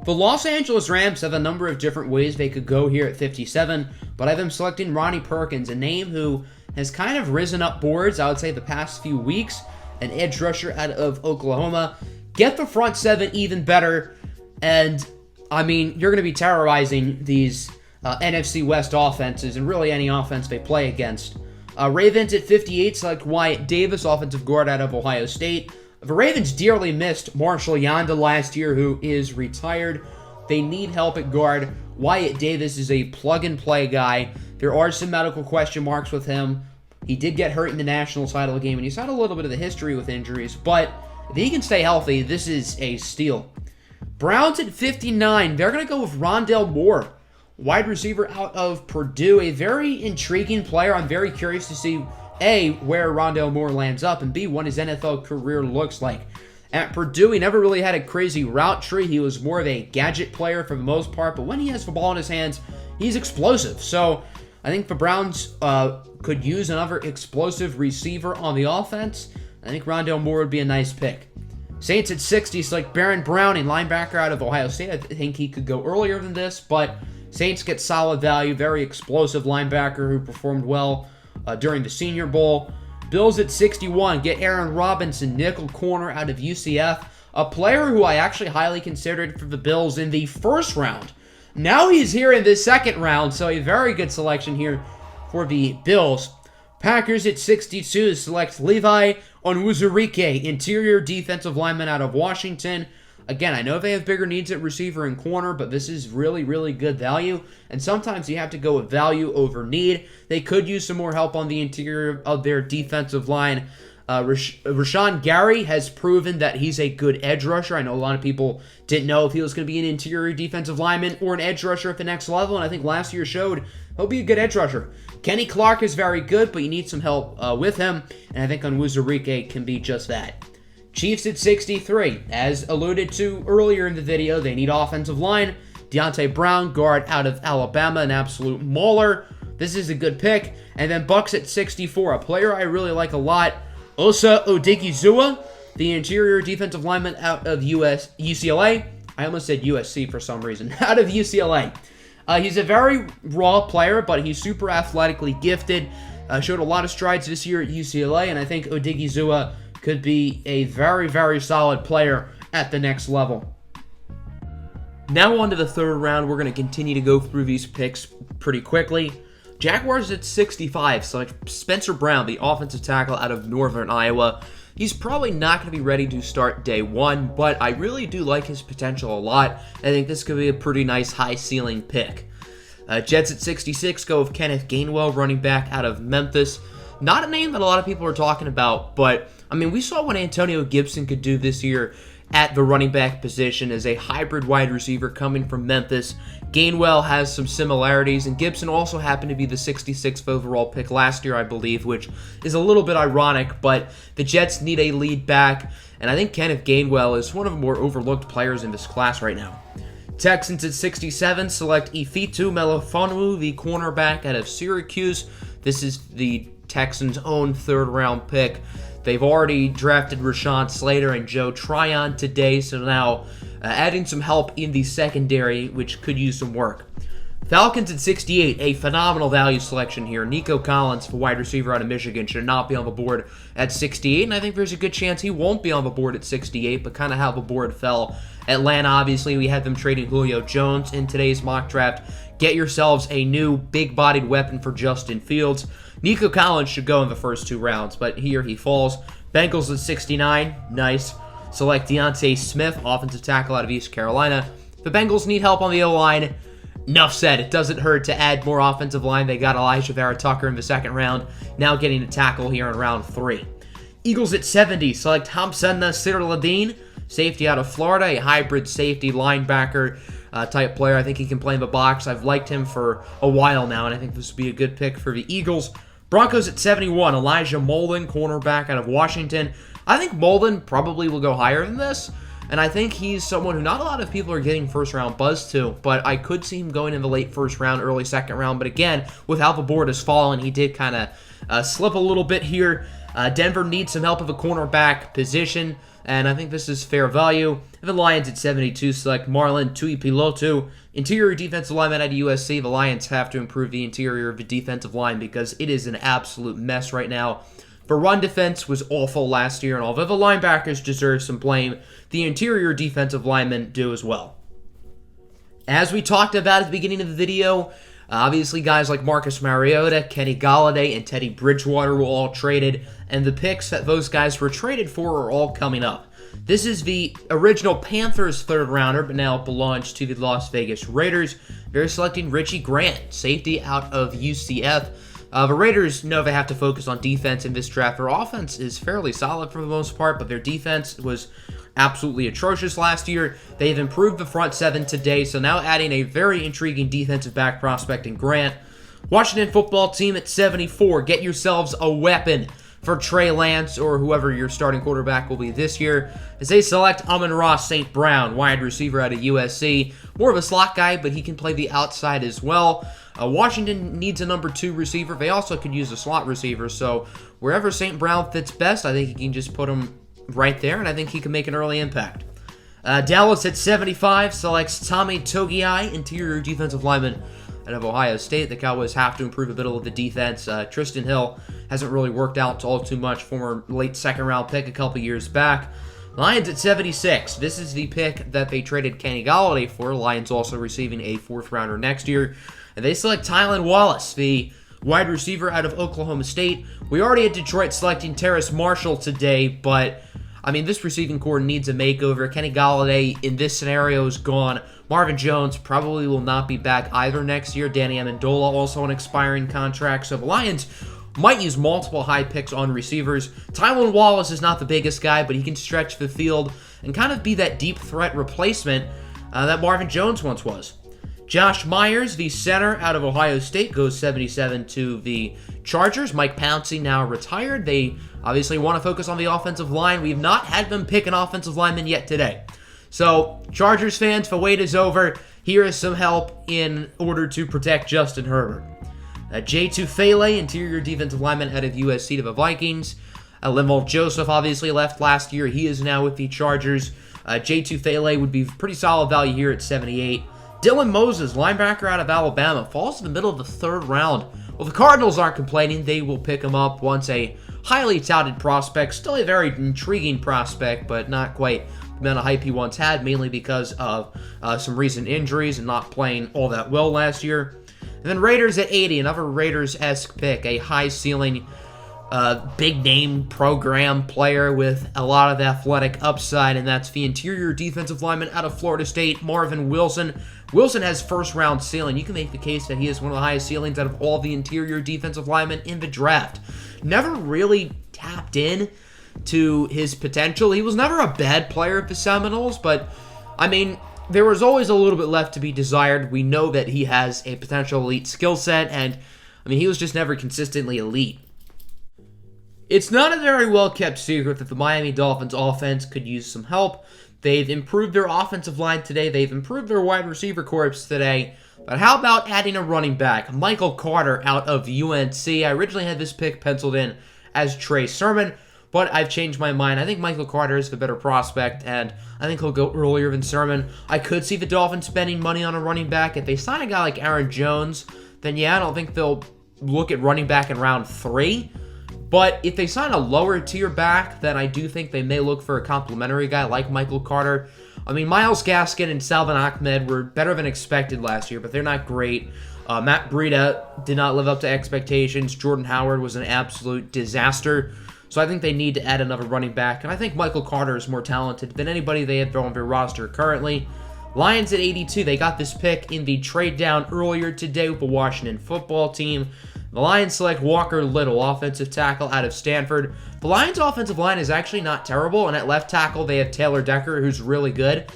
The Los Angeles Rams have a number of different ways they could go here at 57, but I have them selecting Ronnie Perkins, a name who has kind of risen up boards, I would say, the past few weeks. An edge rusher out of Oklahoma. Get the front seven even better, and, I mean, you're going to be terrorizing these NFC West offenses and really any offense they play against. Ravens at 58 select Wyatt Davis, offensive guard out of Ohio State. The Ravens dearly missed Marshall Yanda last year, who is retired. They need help at guard. Wyatt Davis is a plug-and-play guy. There are some medical question marks with him. He did get hurt in the national title game, and he's had a little bit of a history with injuries, but if he can stay healthy, this is a steal. Browns at 59. They're going to go with Rondale Moore, wide receiver out of Purdue, a very intriguing player. I'm very curious to see A, where Rondale Moore lands up, and B, what his NFL career looks like. At Purdue, he never really had a crazy route tree. He was more of a gadget player for the most part, but when he has the ball in his hands, he's explosive. So I think the Browns could use another explosive receiver on the offense. I think Rondale Moore would be a nice pick. Saints at 60, select Baron Browning, linebacker out of Ohio State. I think he could go earlier than this, but Saints get solid value, very explosive linebacker who performed well during the Senior Bowl. Bills at 61, get Aaron Robinson, nickel corner out of UCF, a player who I actually highly considered for the Bills in the first round. Now he's here in the second round, so a very good selection here for the Bills. Packers at 62 select Levi Onwuzurike, interior defensive lineman out of Washington. Again, I know they have bigger needs at receiver and corner, but this is really, really good value. And sometimes you have to go with value over need. They could use some more help on the interior of their defensive line. Rashawn Gary has proven that he's a good edge rusher. I know a lot of people didn't know if he was going to be an interior defensive lineman or an edge rusher at the next level, and I think last year showed he'll be a good edge rusher. Kenny Clark is very good, but you need some help with him, and I think Onwuzurike can be just that. Chiefs at 63. As alluded to earlier in the video, they need offensive line. Deontay Brown, guard out of Alabama, an absolute mauler. This is a good pick. And then Bucks at 64, a player I really like a lot, Osa Odigizua, the interior defensive lineman out of UCLA. I almost said USC for some reason. Out of UCLA. He's a very raw player, but he's super athletically gifted. Showed a lot of strides this year at UCLA, and I think Odigizua could be a very, very solid player at the next level. Now on to the third round. We're going to continue to go through these picks pretty quickly. Jaguars at 65, select Spencer Brown, the offensive tackle out of Northern Iowa. He's probably not going to be ready to start day one, but I really do like his potential a lot. I think this could be a pretty nice high ceiling pick. Jets at 66 go with Kenneth Gainwell, running back out of Memphis. Not a name that a lot of people are talking about, but I mean, we saw what Antonio Gibson could do this year at the running back position as a hybrid wide receiver coming from Memphis. Gainwell has some similarities, and Gibson also happened to be the 66th overall pick last year, I believe, which is a little bit ironic, but the Jets need a lead back, and I think Kenneth Gainwell is one of the more overlooked players in this class right now. Texans at 67 select Ifeatu Melifonwu, the cornerback out of Syracuse. This is the Texans' own third-round pick. They've already drafted Rashawn Slater and Joe Tryon today, so now adding some help in the secondary, which could use some work. Falcons at 68, a phenomenal value selection here. Nico Collins, the wide receiver out of Michigan, should not be on the board at 68, and I think there's a good chance he won't be on the board at 68, but kind of how the board fell. Atlanta, obviously, we had them trading Julio Jones in today's mock draft. Get yourselves a new big-bodied weapon for Justin Fields. Nico Collins should go in the first two rounds, but here he falls. Bengals at 69, nice. Select Deontay Smith, offensive tackle out of East Carolina. The Bengals need help on the O-line. Enough said. It doesn't hurt to add more offensive line. They got Elijah Vera Tucker in the second round, now getting a tackle here in round 3. Eagles at 70, select Hamza Nasir-Ladin, safety out of Florida, a hybrid safety linebacker type player. I think he can play in the box. I've liked him for a while now, and I think this would be a good pick for the Eagles. Broncos at 71, Elijah Molden, cornerback out of Washington. I think Molden probably will go higher than this. And I think he's someone who not a lot of people are getting first-round buzz to, but I could see him going in the late first round, early second round. But again, with how the board has fallen, he did kind of slip a little bit here. Denver needs some help at the cornerback position, and I think this is fair value. The Lions at 72 select Marlon Tuipilotu, interior defensive lineman at USC. The Lions have to improve the interior of the defensive line because it is an absolute mess right now. The run defense was awful last year, and although the linebackers deserve some blame, the interior defensive linemen do as well. As we talked about at the beginning of the video, obviously guys like Marcus Mariota, Kenny Golladay, and Teddy Bridgewater were all traded, and the picks that those guys were traded for are all coming up. This is the original Panthers third rounder, but now belongs to the Las Vegas Raiders. They're selecting Richie Grant, safety out of UCF. The Raiders know they have to focus on defense in this draft. Their offense is fairly solid for the most part, but their defense was absolutely atrocious last year. They've improved the front seven today, so now adding a very intriguing defensive back prospect in Grant. Washington football team at 74. Get yourselves a weapon for Trey Lance or whoever your starting quarterback will be this year, as they select Amon-Ra St. Brown, wide receiver out of USC. More of a slot guy, but he can play the outside as well. Washington needs a number 2 receiver. They also could use a slot receiver, so wherever St. Brown fits best, I think you can just put him right there, and I think he can make an early impact. Dallas at 75 selects Tommy Togiai, interior defensive lineman out of Ohio State. The Cowboys have to improve a bit of the defense. Tristan Hill hasn't really worked out all too much, former late second-round pick a couple years back. Lions at 76. This is the pick that they traded Kenny Golladay for. Lions also receiving a 4th-rounder next year. And they select Tylan Wallace, the wide receiver out of Oklahoma State. We already had Detroit selecting Terrace Marshall today, but I mean, this receiving core needs a makeover. Kenny Golladay in this scenario is gone. Marvin Jones probably will not be back either next year. Danny Amendola also an expiring contract. So the Lions might use multiple high picks on receivers. Tylan Wallace is not the biggest guy, but he can stretch the field and kind of be that deep threat replacement that Marvin Jones once was. Josh Myers, the center out of Ohio State, goes 77 to the Chargers. Mike Pouncey now retired. They obviously want to focus on the offensive line. We've not had them pick an offensive lineman yet today. So, Chargers fans, the wait is over. Here is some help in order to protect Justin Herbert. Jay Tufele, interior defensive lineman out of USC to the Vikings. Linval Joseph obviously left last year. He is now with the Chargers. Jay Tufele would be pretty solid value here at 78. Dylan Moses, linebacker out of Alabama, falls in the middle of the 3rd round. Well, the Cardinals aren't complaining. They will pick him up once a highly touted prospect. Still a very intriguing prospect, but not quite the amount of hype he once had, mainly because of some recent injuries and not playing all that well last year. And then Raiders at 80, another Raiders-esque pick, a high-ceiling, big-name program player with a lot of athletic upside, and that's the interior defensive lineman out of Florida State, Marvin Wilson. Wilson has first-round ceiling. You can make the case that he is one of the highest ceilings out of all the interior defensive linemen in the draft. Never really tapped in to his potential. He was never a bad player at the Seminoles, but, I mean, there was always a little bit left to be desired. We know that he has a potential elite skill set, and, I mean, he was just never consistently elite. It's not a very well-kept secret that the Miami Dolphins offense could use some help. They've improved their offensive line today. They've improved their wide receiver corps today. But how about adding a running back? Michael Carter out of UNC. I originally had this pick penciled in as Trey Sermon, but I've changed my mind. I think Michael Carter is the better prospect, and I think he'll go earlier than Sermon. I could see the Dolphins spending money on a running back. If they sign a guy like Aaron Jones, then yeah, I don't think they'll look at running back in round 3. But if they sign a lower tier back, then I do think they may look for a complimentary guy like Michael Carter. I mean, Myles Gaskin and Salvon Ahmed were better than expected last year, but they're not great. Matt Breida did not live up to expectations. Jordan Howard was an absolute disaster. So I think they need to add another running back. And I think Michael Carter is more talented than anybody they have on their roster currently. Lions at 82. They got this pick in the trade down earlier today with the Washington football team. The Lions select Walker Little, offensive tackle out of Stanford. The Lions' offensive line is actually not terrible, and at left tackle they have Taylor Decker, who's really good.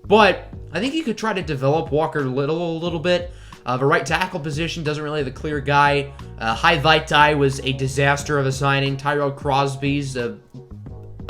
But I think you could try to develop Walker Little a little bit. The right tackle position doesn't really have a clear guy. Hai Vaitai was a disaster of a signing. Tyrell Crosby's a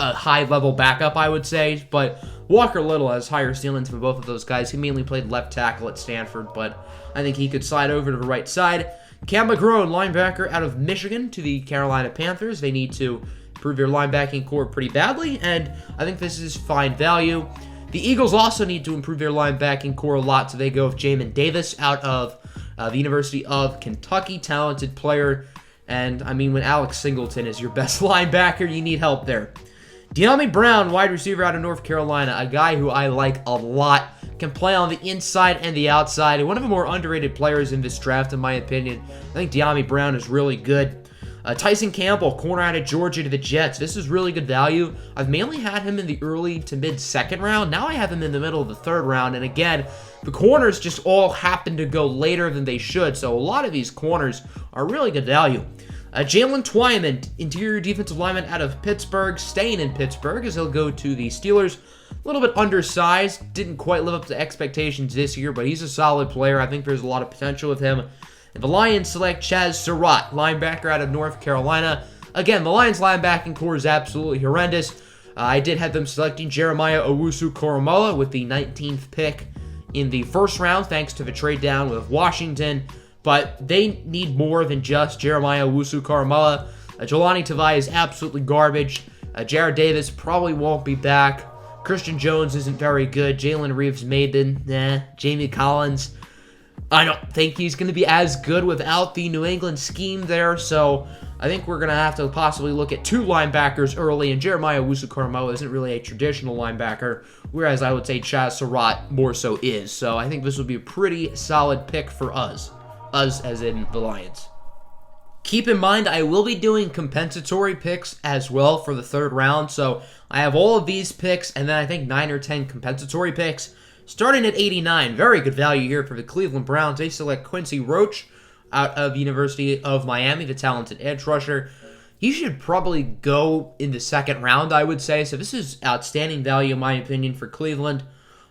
a high-level backup, I would say. But Walker Little has higher ceilings than both of those guys. He mainly played left tackle at Stanford, but I think he could slide over to the right side. Cam McGrone, linebacker out of Michigan, to the Carolina Panthers. They need to improve their linebacking core pretty badly, and I think this is fine value. The Eagles also need to improve their linebacking core a lot, so they go with Jamin Davis out of the University of Kentucky. Talented player, and I mean, when Alex Singleton is your best linebacker, you need help there. De'Ami Brown, wide receiver out of North Carolina, a guy who I like a lot, can play on the inside and the outside, and one of the more underrated players in this draft, in my opinion. I think De'Ami Brown is really good. Tyson Campbell, corner out of Georgia to the Jets. This is really good value. I've mainly had him in the early to mid-second round. Now I have him in the middle of the third round, and again, the corners just all happen to go later than they should, so a lot of these corners are really good value. Jalen Twyman, interior defensive lineman out of Pittsburgh, staying in Pittsburgh as he'll go to the Steelers. A little bit undersized, didn't quite live up to expectations this year, but he's a solid player. I think there's a lot of potential with him. And the Lions select Chaz Surratt, linebacker out of North Carolina. Again, the Lions linebacking core is absolutely horrendous. I did have them selecting Jeremiah Owusu-Koramoah with the 19th pick in the first round, thanks to the trade down with Washington. But they need more than just Jeremiah Owusu-Koramoah. Jelani Tavai is absolutely garbage. Jared Davis probably won't be back. Christian Jones isn't very good. Jalen Reeves-Maybin, nah. Jamie Collins, I don't think he's going to be as good without the New England scheme there, so I think we're going to have to possibly look at two linebackers early, and Jeremiah Owusu-Koramoah isn't really a traditional linebacker, whereas I would say Chaz Surratt more so is. So I think this would be a pretty solid pick for us as in the Lions. Keep in mind, I will be doing compensatory picks as well for the third round, so I have all of these picks, and then I think 9 or 10 compensatory picks. Starting at 89, very good value here for the Cleveland Browns. They select Quincy Roach out of University of Miami, the talented edge rusher. He should probably go in the second round, I would say. So this is outstanding value, in my opinion, for Cleveland.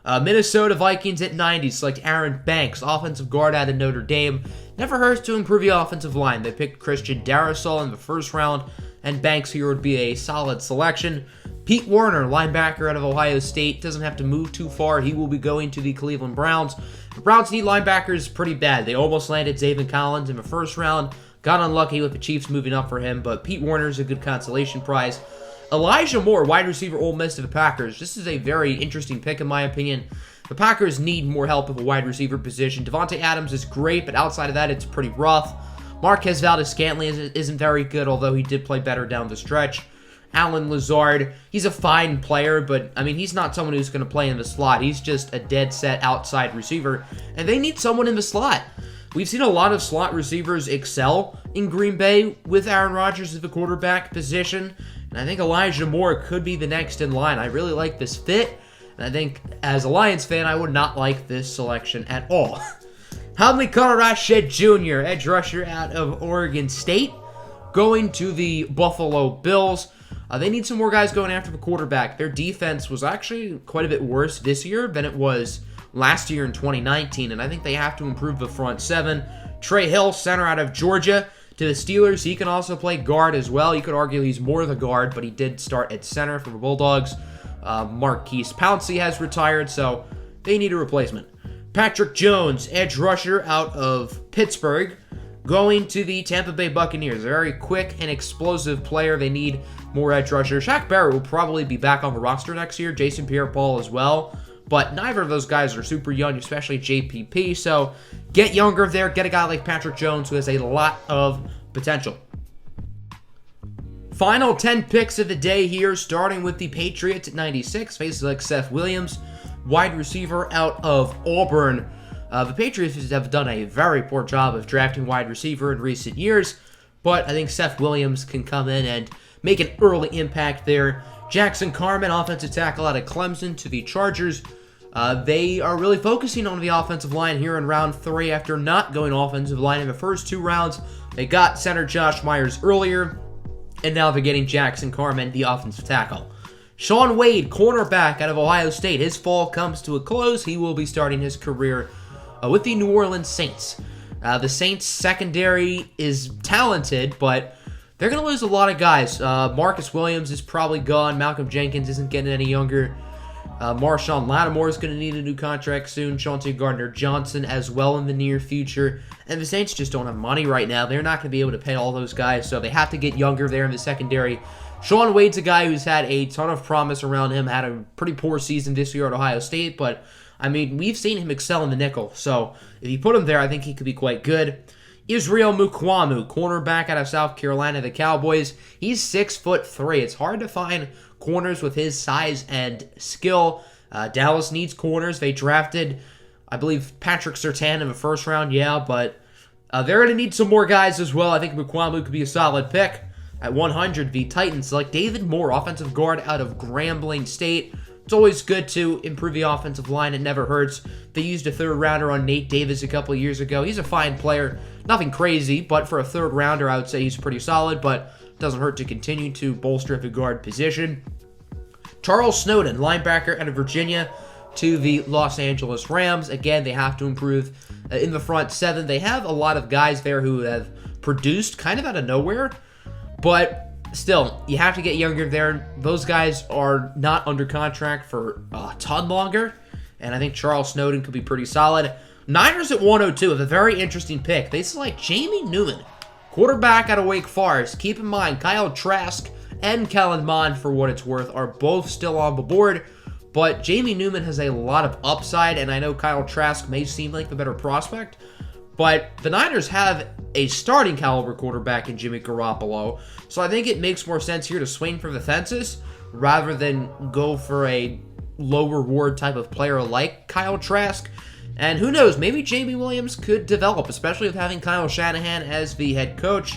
Minnesota Vikings at 90 select Aaron Banks, offensive guard out of Notre Dame. Never hurts to improve the offensive line. They picked Christian Darrisaw in the first round, and Banks here would be a solid selection. Pete Werner, linebacker out of Ohio State, doesn't have to move too far. He will be going to the Cleveland Browns. The Browns need linebackers pretty bad. They almost landed Zaven Collins in the first round. Got unlucky with the Chiefs moving up for him, but Pete Werner is a good consolation prize. Elijah Moore, wide receiver, Ole Miss to the Packers. This is a very interesting pick, in my opinion. The Packers need more help at the wide receiver position. Devontae Adams is great, but outside of that, it's pretty rough. Marquez Valdes-Scantling isn't very good, although he did play better down the stretch. Alan Lazard, he's a fine player, but, I mean, he's not someone who's going to play in the slot. He's just a dead-set outside receiver, and they need someone in the slot. We've seen a lot of slot receivers excel in Green Bay with Aaron Rodgers at the quarterback position, and I think Elijah Moore could be the next in line. I really like this fit, and I think, as a Lions fan, I would not like this selection at all. Hamlin Kararashed Jr., edge rusher out of Oregon State, going to the Buffalo Bills. They need some more guys going after the quarterback. Their defense was actually quite a bit worse this year than it was last year in 2019, and I think they have to improve the front seven. Trey Hill, center out of Georgia, to the Steelers. He can also play guard as well. You could argue he's more the guard, but he did start at center for the Bulldogs. Marquise Pouncey has retired, so they need a replacement. Patrick Jones, edge rusher out of Pittsburgh, going to the Tampa Bay Buccaneers. A very quick and explosive player. They need more edge rushers. Shaq Barrett will probably be back on the roster next year. Jason Pierre-Paul as well. But neither of those guys are super young, especially JPP. So get younger there. Get a guy like Patrick Jones who has a lot of potential. Final 10 picks of the day here, starting with the Patriots at 96. Faces like Seth Williams, wide receiver out of Auburn. The Patriots have done a very poor job of drafting wide receiver in recent years, but I think Seth Williams can come in and make an early impact there. Jackson Carman, offensive tackle out of Clemson to the Chargers. They are really focusing on the offensive line here in round 3 after not going offensive line in the first 2 rounds. They got center Josh Myers earlier, and now they're getting Jackson Carman, the offensive tackle. Shaun Wade, cornerback out of Ohio State. His fall comes to a close. He will be starting his career with the New Orleans Saints. The Saints secondary is talented, but they're going to lose a lot of guys. Marcus Williams is probably gone. Malcolm Jenkins isn't getting any younger. Marshawn Lattimore is going to need a new contract soon. Chauncey Gardner-Johnson as well in the near future. And the Saints just don't have money right now. They're not going to be able to pay all those guys, so they have to get younger there in the secondary. Shaun Wade's a guy who's had a ton of promise around him, had a pretty poor season this year at Ohio State, but, I mean, we've seen him excel in the nickel, so if you put him there, I think he could be quite good. Israel Mukuamu, cornerback out of South Carolina, the Cowboys. He's 6'3". It's hard to find corners with his size and skill. Dallas needs corners. They drafted, I believe, Patrick Surtain in the first round, but they're going to need some more guys as well. I think Mukuamu could be a solid pick. At 100, the Titans select David Moore, offensive guard out of Grambling State. It's always good to improve the offensive line. It never hurts. They used a third rounder on Nate Davis a couple of years ago. He's a fine player. Nothing crazy, but for a third rounder, I would say he's pretty solid, but it doesn't hurt to continue to bolster the guard position. Charles Snowden, linebacker out of Virginia, to the Los Angeles Rams. Again, they have to improve in the front seven. They have a lot of guys there who have produced kind of out of nowhere, but still, you have to get younger there. Those guys are not under contract for a ton longer, and I think Charles Snowden could be pretty solid. Niners at 102 with a very interesting pick. They select Jamie Newman, quarterback out of Wake Forest. Keep in mind, Kyle Trask and Kellen Mond, for what it's worth, are both still on the board, but Jamie Newman has a lot of upside, and I know Kyle Trask may seem like the better prospect, but the Niners have a starting caliber quarterback in Jimmy Garoppolo, so I think it makes more sense here to swing for the fences rather than go for a low reward type of player like Kyle Trask. And who knows, maybe Jamie Williams could develop, especially with having Kyle Shanahan as the head coach.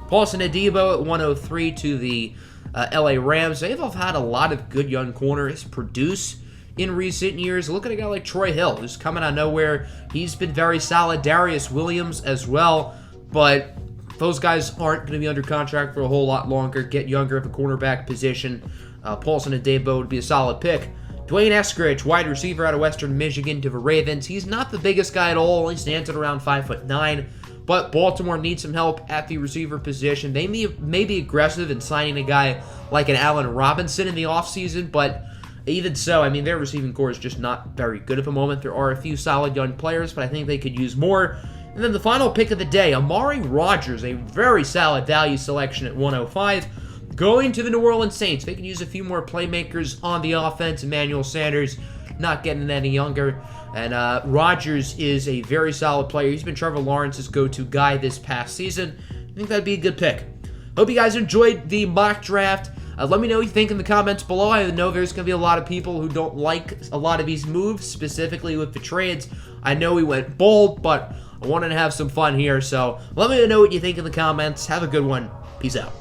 Paulson Adebo at 103 to the LA Rams. They've had a lot of good young corners produce in recent years. Look at a guy like Troy Hill, who's coming out of nowhere. He's been very solid. Darius Williams as well, but those guys aren't going to be under contract for a whole lot longer. Get younger at the cornerback position. Paulson Adebo would be a solid pick. Dwayne Eskridge, wide receiver out of Western Michigan to the Ravens. He's not the biggest guy at all. He stands at around 5'9", but Baltimore needs some help at the receiver position. They may be aggressive in signing a guy like an Allen Robinson in the offseason, but even so, I mean, their receiving core is just not very good at the moment. There are a few solid young players, but I think they could use more. And then the final pick of the day, Amari Rodgers, a very solid value selection at 105. Going to the New Orleans Saints. They can use a few more playmakers on the offense. Emmanuel Sanders not getting any younger. And Rodgers is a very solid player. He's been Trevor Lawrence's go-to guy this past season. I think that'd be a good pick. Hope you guys enjoyed the mock draft. Let me know what you think in the comments below. I know there's going to be a lot of people who don't like a lot of these moves, specifically with the trades. I know we went bold, but I wanted to have some fun here. So let me know what you think in the comments. Have a good one. Peace out.